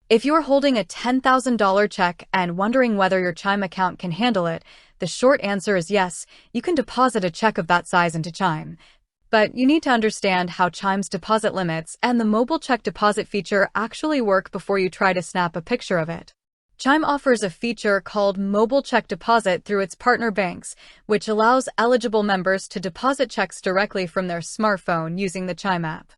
If you are holding a $10,000 check and wondering whether your Chime account can handle it, the short answer is yes, you can deposit a check of that size into Chime. But you need to understand how Chime's deposit limits and the mobile check deposit feature actually work before you try to snap a picture of it. Chime offers a feature called Mobile Check Deposit through its partner banks, which allows eligible members to deposit checks directly from their smartphone using the Chime app.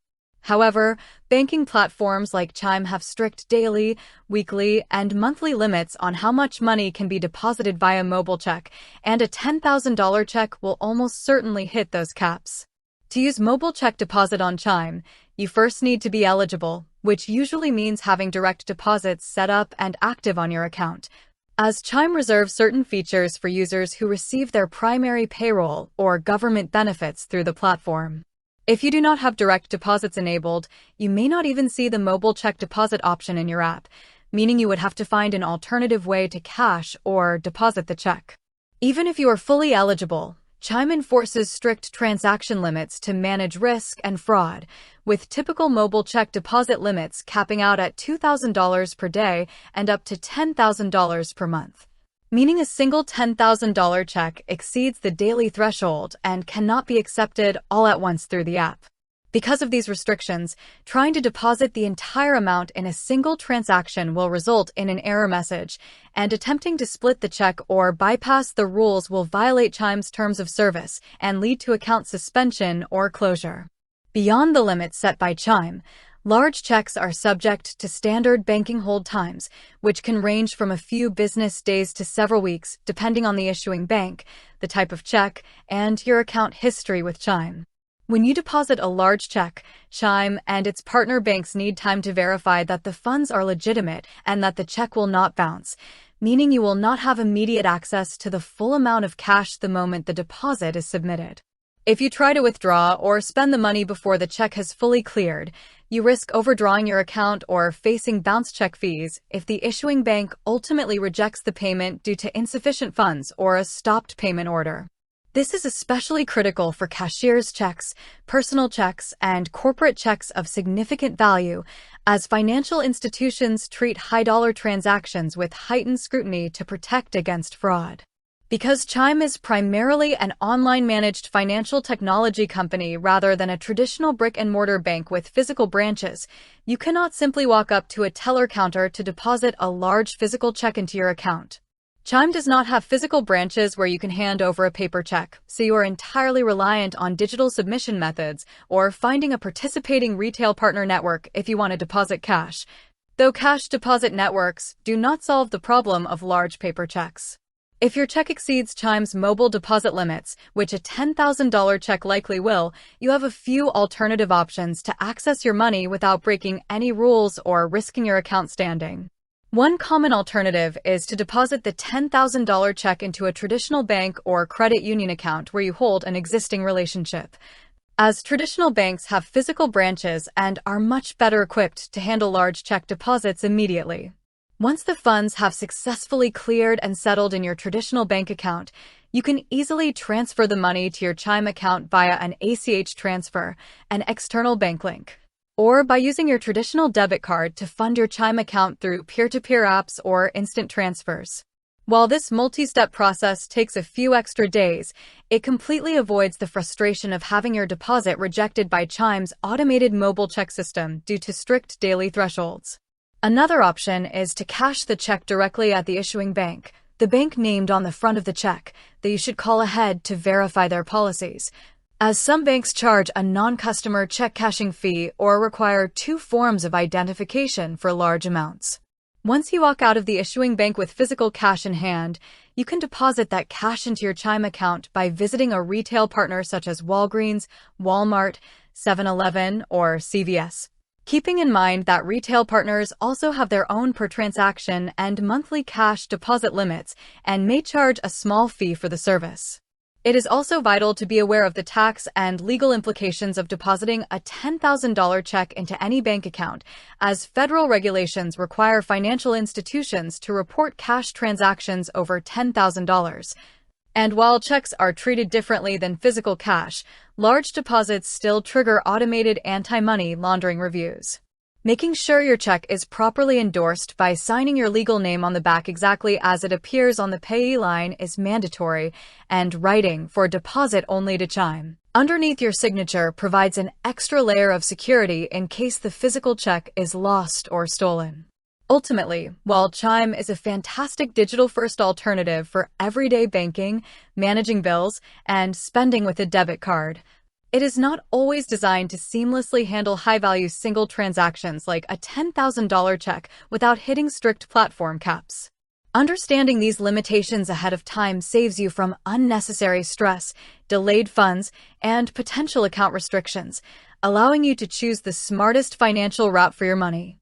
However, banking platforms like Chime have strict daily, weekly, and monthly limits on how much money can be deposited via mobile check, and a $10,000 check will almost certainly hit those caps. To use mobile check deposit on Chime, you first need to be eligible, which usually means having direct deposits set up and active on your account, as Chime reserves certain features for users who receive their primary payroll or government benefits through the platform. If you do not have direct deposits enabled, you may not even see the mobile check deposit option in your app, meaning you would have to find an alternative way to cash or deposit the check. Even if you are fully eligible, Chime enforces strict transaction limits to manage risk and fraud, with typical mobile check deposit limits capping out at $2,000 per day and up to $10,000 per month, meaning a single $10,000 check exceeds the daily threshold and cannot be accepted all at once through the app. Because of these restrictions, trying to deposit the entire amount in a single transaction will result in an error message, and attempting to split the check or bypass the rules will violate Chime's terms of service and lead to account suspension or closure. Beyond the limits set by Chime, large checks are subject to standard banking hold times, which can range from a few business days to several weeks, depending on the issuing bank, the type of check, and your account history with Chime. When you deposit a large check, Chime and its partner banks need time to verify that the funds are legitimate and that the check will not bounce, meaning you will not have immediate access to the full amount of cash the moment the deposit is submitted. If you try to withdraw or spend the money before the check has fully cleared, you risk overdrawing your account or facing bounce check fees if the issuing bank ultimately rejects the payment due to insufficient funds or a stopped payment order. This is especially critical for cashier's checks, personal checks, and corporate checks of significant value, as financial institutions treat high-dollar transactions with heightened scrutiny to protect against fraud. Because Chime is primarily an online-managed financial technology company rather than a traditional brick-and-mortar bank with physical branches, you cannot simply walk up to a teller counter to deposit a large physical check into your account. Chime does not have physical branches where you can hand over a paper check, so you are entirely reliant on digital submission methods or finding a participating retail partner network if you want to deposit cash, though cash deposit networks do not solve the problem of large paper checks. If your check exceeds Chime's mobile deposit limits, which a $10,000 check likely will, you have a few alternative options to access your money without breaking any rules or risking your account standing. One common alternative is to deposit the $10,000 check into a traditional bank or credit union account where you hold an existing relationship, as traditional banks have physical branches and are much better equipped to handle large check deposits immediately. Once the funds have successfully cleared and settled in your traditional bank account, you can easily transfer the money to your Chime account via an ACH transfer, an external bank link, or by using your traditional debit card to fund your Chime account through peer-to-peer apps or instant transfers. While this multi-step process takes a few extra days, it completely avoids the frustration of having your deposit rejected by Chime's automated mobile check system due to strict daily thresholds. Another option is to cash the check directly at the issuing bank, the bank named on the front of the check, that you should call ahead to verify their policies, as some banks charge a non-customer check cashing fee or require 2 forms of identification for large amounts. Once you walk out of the issuing bank with physical cash in hand, you can deposit that cash into your Chime account by visiting a retail partner such as Walgreens, Walmart, 7-Eleven, or CVS. Keeping in mind that retail partners also have their own per-transaction and monthly cash deposit limits and may charge a small fee for the service. It is also vital to be aware of the tax and legal implications of depositing a $10,000 check into any bank account, as federal regulations require financial institutions to report cash transactions over $10,000. And while checks are treated differently than physical cash, large deposits still trigger automated anti-money laundering reviews. Making sure your check is properly endorsed by signing your legal name on the back exactly as it appears on the payee line is mandatory, and writing for deposit only to Chime underneath your signature provides an extra layer of security in case the physical check is lost or stolen. Ultimately, while Chime is a fantastic digital-first alternative for everyday banking, managing bills, and spending with a debit card, it is not always designed to seamlessly handle high-value single transactions like a $10,000 check without hitting strict platform caps. Understanding these limitations ahead of time saves you from unnecessary stress, delayed funds, and potential account restrictions, allowing you to choose the smartest financial route for your money.